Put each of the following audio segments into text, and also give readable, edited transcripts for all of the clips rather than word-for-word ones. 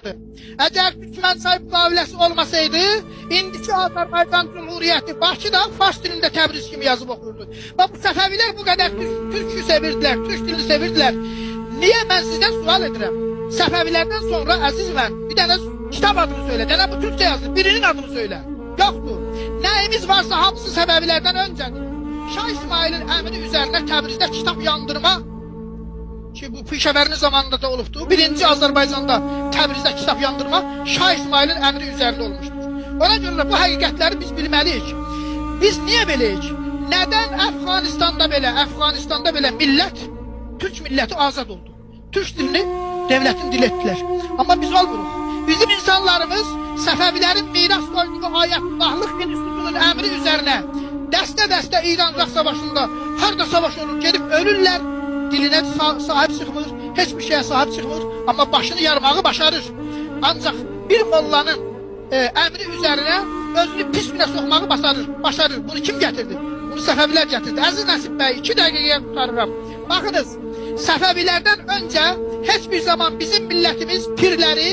Əgər Türkmənçay müqaviləsi olmasaydı, indiki Azərbaycan Cumhuriyyəti Bakıda fars dilində Təbriz kimi yazıb oxurdu. Və bu Səfəvilər bu qədər türkü sevirdilər, türk dilini sevirdilər. Niyə mən sizdən sual edirəm? Səfəvilərdən sonra əziz mən, bir dənə kitab adını söylə, dənə bu türkçə yazılır, birinin adını söylə. Yoxdur. Nəyimiz varsa hamısı Səfəvilərdən öncədir. Şah İsmailin əmri üzərinə Təbrizdə kitab yandırma ki bu Pişəvərin zamanında da olubdur. Birinci Azərbaycanda Təbrizdə kitab yandırma Şah İsmailin əmri üzərində olmuşdur. Ona görə bu həqiqətləri biz bilməliyik. Biz niyə beləyik? Nədən Əfqanistanda belə millət, Türk milləti azad oldu? Türk dilini devlətin dil etdilər. Amma biz olmuruq. Bizim insanlarımız Səfəvilərin miras qoyduğu Ayətullahlıq institutunun əmri üzərinə dəstə-dəstə İran-İraq savaşında harda savaş olur, gedib ölürlər. Dilinə sahib çıxmır, heç bir şeyə sahib çıxmır, amma başını yarmağı başarır. Ancaq bir mollanın əmri üzərinə özünü pis günə soxmağı başarır. Bunu kim gətirdi? Bunu Səfəvilər gətirdi. Əziz Nəsib bəy, 2 dəqiqəyə tutarıram. Baxınız, Səfəvilərdən öncə heç bir zaman bizim millətimiz pirləri,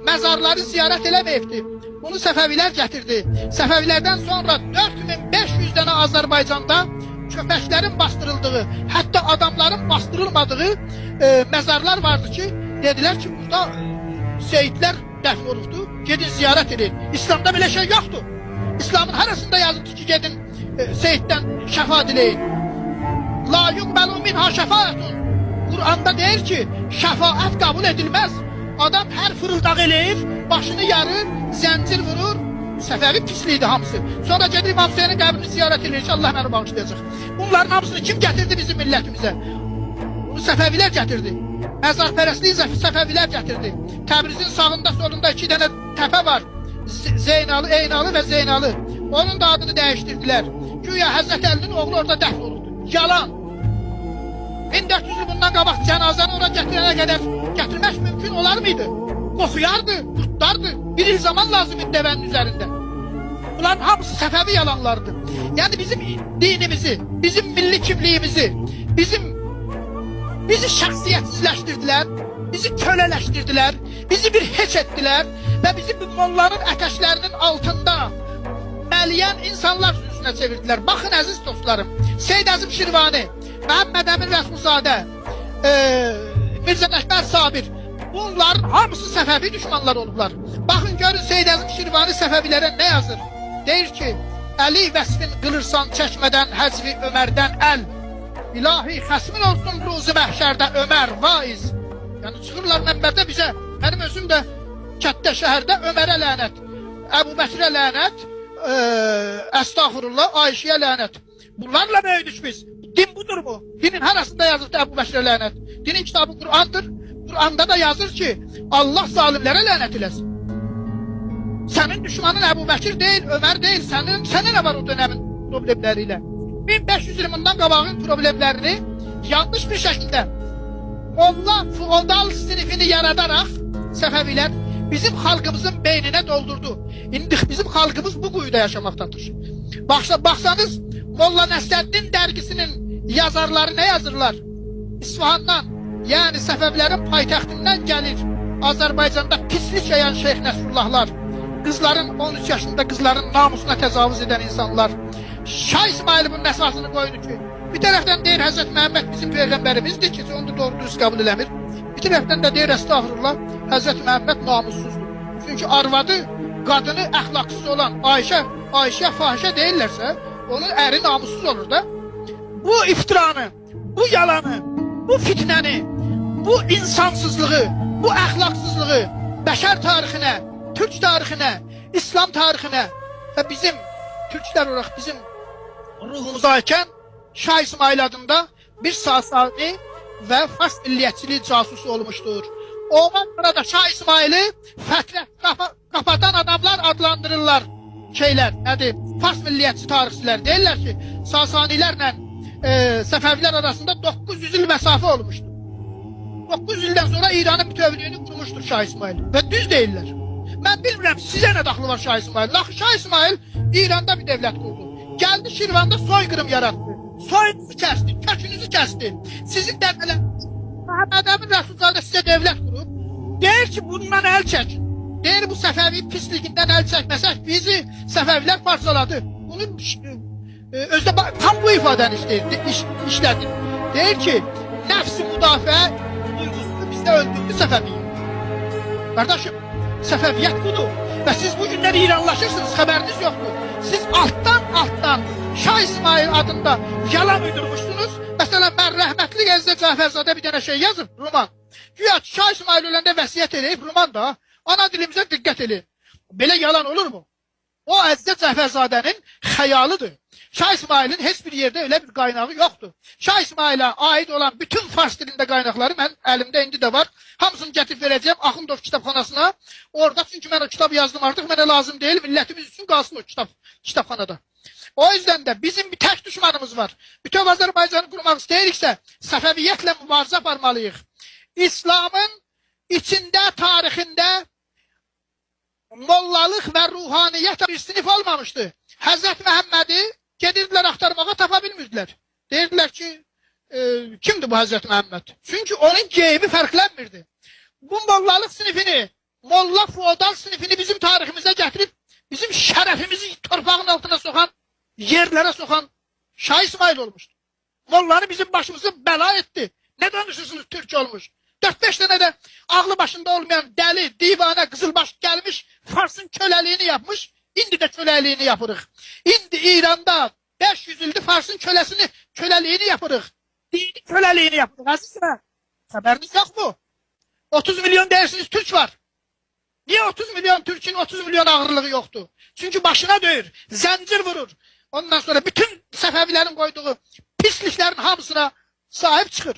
məzarları ziyarət eləməyibdi. Bunu Səfəvilər gətirdi. Səfəvilərdən sonra 4500 dənə Azərbaycanda köpəklərin bastırıldığı, hətta adamların bastırılmadığı məzarlar vardı ki, dedilər ki, burada seyidlər dəfn olubdur, gedin ziyarət edin. İslamda belə şey yoxdur. İslamın harasında yazıldı ki, gedin seyiddən şəfa diləyin. La yuqbəlu minha şəfaətun. Qur'anda deyir ki, şəfaət qəbul edilməz. Adam hər fırıldaq eləyir, başını yarır, zəncir vurur. Səfəvi pisliydi hamısı. Sonra gedir İmam Hüseynin qəbrini ziyarət edir ki, Allah məni bağışlayacaq. Bunların hamısını kim gətirdi bizim millətimizə? Bunu Səfəvilər gətirdi. Məzarpərəstliyi Səfəvilər gətirdi. Təbrizin sağında solunda 2 dənə təpə var. Zeynalı, Eynalı və Zeynalı. Onun da adını dəyişdirdilər. Güya Həzrət Əlinin oğlu orada dəfn olurdu. Yalan. 1400 il bundan qabaq cənazəni ora gətirənə qədər gətirmək mümkün olar mıydı? Qoxuyardı, qurtlardı. Bir il zaman lazım idi dəvənin üzərində. Bunların hamısı Səfəvi yalanlardı. Yəni bizim dinimizi, bizim milli kimliyimizi, bizi şəxsiyyətsizləşdirdilər, bizi kölələşdirdilər, bizi bir heç etdilər və bizi bu molların ətəşlərinin altında məliyən insanlar sürüsünə çevirdilər. Baxın əziz dostlarım, Seyyid Əzim Şirvani, Məhəmməd Əmin Rəsulzadə, Mirzə Əkbər Sabir, bunların hamısı Səfəvi düşmanları olublar. Baxın görün Seyyid Əzim Şirvani Səfəvilərə nə yazır? Deyir ki, Əli vəsfin qılırsan çəkmədən həzvi Ömərdən əl. İlahi xəsmin olsun ruzi məhşərdə Ömər vaiz. Yəni çıxırlar mənbərdə bizə, mənim özüm də kətdə şəhərdə Ömərə lənət, Əbu Bəkirə lənət, əstağfurullah, Ayşəyə lənət. Bunlarla böyüdük biz. Din budur mu? Dinin harasında yazılır Əbu Bəkirə lənət? Dinin kitabı Qur'andır. Qur'anda da yazır ki, Allah zalimlərə lənət eləsin. Sənin düşmanın Əbu Bəkir deyil, Ömər deyil, sənə nə var o dönəmin problemləri ilə? 1500 il bundan qabağın problemlərini yanlış bir şəkildə onlar feodal sinifini yaradaraq Səfəvilər bizim xalqımızın beyninə doldurdu. İndi bizim xalqımız bu quyuda yaşamaqdadır. Baxsanız, Molla Nəsrəddin dərgisinin yazarları nə yazırlar? İsfahandan, yəni Səfəvilərin paytaxtından gəlir Azərbaycanda pislik yayən Şeyx Nəsrullahlar, qızların 13 yaşında qızların namusuna təcavüz edən insanlar. Şah İsmail bunun əsasını qoydu ki, bir tərəfdən deyir Həzrət Məhəmməd bizim peyğəmbərimizdir ki, onu da doğru düz qəbul eləmir. Bir tərəfdən də deyir əstağfurullah, Həzrət Məhəmməd namussuzdur. Çünki arvadı, qadını əxlaqsız olan Ayşə fahişə deyirlərsə, onun əri namussuz olur da. Bu iftiranı, bu yalanı, bu fitnəni, bu insansızlığı, bu əxlaqsızlığı bəşər tarixinə, Türk tarixinə, İslam tarixinə və bizim Türklər olaraq bizim ruhumuzdayken Şah İsmail adında bir Sasani və fars milliyyətçiliyi casusu olmuşdur. Ona görə da Şah İsmail'i fətrə kapatan adamlar adlandırırlar. Nədir? Fars milliyyətçi tarixçilər deyirlər ki, Sasanilərlə Səfəvilər arasında 900 il məsafə olmuşdur. 900 ildən sonra İranın bütövlüyünü kurmuşdur Şah İsmail və düz deyirlər. Mən bilmirəm sizə nə daxlı var Şah İsmail. Şah İsmail İranda bir devlet kurdu. Geldi Şirvanda soykırım yarattı. Soyunuzu kəsdi, kökünüzü kəsdi. Sizin dərmələr Məhəmməd Əmin Rəsulzadə sizə devlet kurup Deyir ki, bundan əl çək. Deyir, bu Səfəvi pisliyindən əl çəkməsək, bizi Səfəvilər parçaladı. Bunu özdə tam bu ifadəni işlədi. Deyir ki, nəfsi müdafiə duygusunu bizdə öldürdü Səfəviyyə. Qardaşım, Səfəviyyət budur. Və siz bu günlər İranlaşırsınız, xəbəriniz yoxdur. Siz altdan Şah İsmail adında yalan uydurmuşsunuz. Məsələn, mən rəhmətli Əzizə Cəfərzadə bir dənə şey yazıb, roman. Güya Şah İsmail öləndə vəsiyyət eləyib, roman da, ana dilimizə diqqət edin. Belə yalan olur mu? O Əzizə Cəfərzadənin xəyalıdır. Şah İsmailin heç bir yerdə öyle bir qaynağı yoxdur. Şah İsmailə aid olan bütün fars dilində qaynaqları mən əlimdə indi də var. Hamısını gətirib verəcəm Axundov kitabxanasına. Orada çünki mən o kitabı yazdım artıq, mənə lazım deyil. Millətimiz üçün qalsın o kitabxanada. O yüzden de bizim bir tək düşmanımız var. Bütün Azərbaycanı qurmaq istəyiriksə, Səfəviyyətlə mübarizə aparmalıyıq. İslamın içində, tarixində mollalıq və ruhaniyyət bir sinif olmamışdı. Həzrət Məhəmmədi gedirdilər axtarmağa, tapa bilmirdilər. Deyirdilər ki, kimdir bu Həzrət Məhəmməd? Çünki onun geybi fərqlənmirdi. Bu mollalıq sinifini, molla feodal sinifini bizim tariximizə gətirib, bizim şərəfimizi torpağın altına soxan, yerlərə soxan Şah İsmail olmuşdu. Mollanı bizim başımızı bəla etdi. Ne danışırsınız Türk olmuş? 4-5 dənə də ağlı başında olmayan dəli, divana, qızılbaş gəlmiş, Farsın köləliyini yapmış, indi də köləliyini yapırıq. İndi İranda 500 ildir Farsın köləliyini yapırıq. Dini köləliyini yapırıq. Əzizlər, xəbəriniz yox mu? 30 milyon deyirsiniz Türk var. Niye 30 milyon Türk'ün 30 milyon ağırlığı yoktu? Çünkü başına döyür, zincir vurur. Ondan sonra bütün Səfəvilərin koyduğu pisliklerin hamısına sahip çıkır.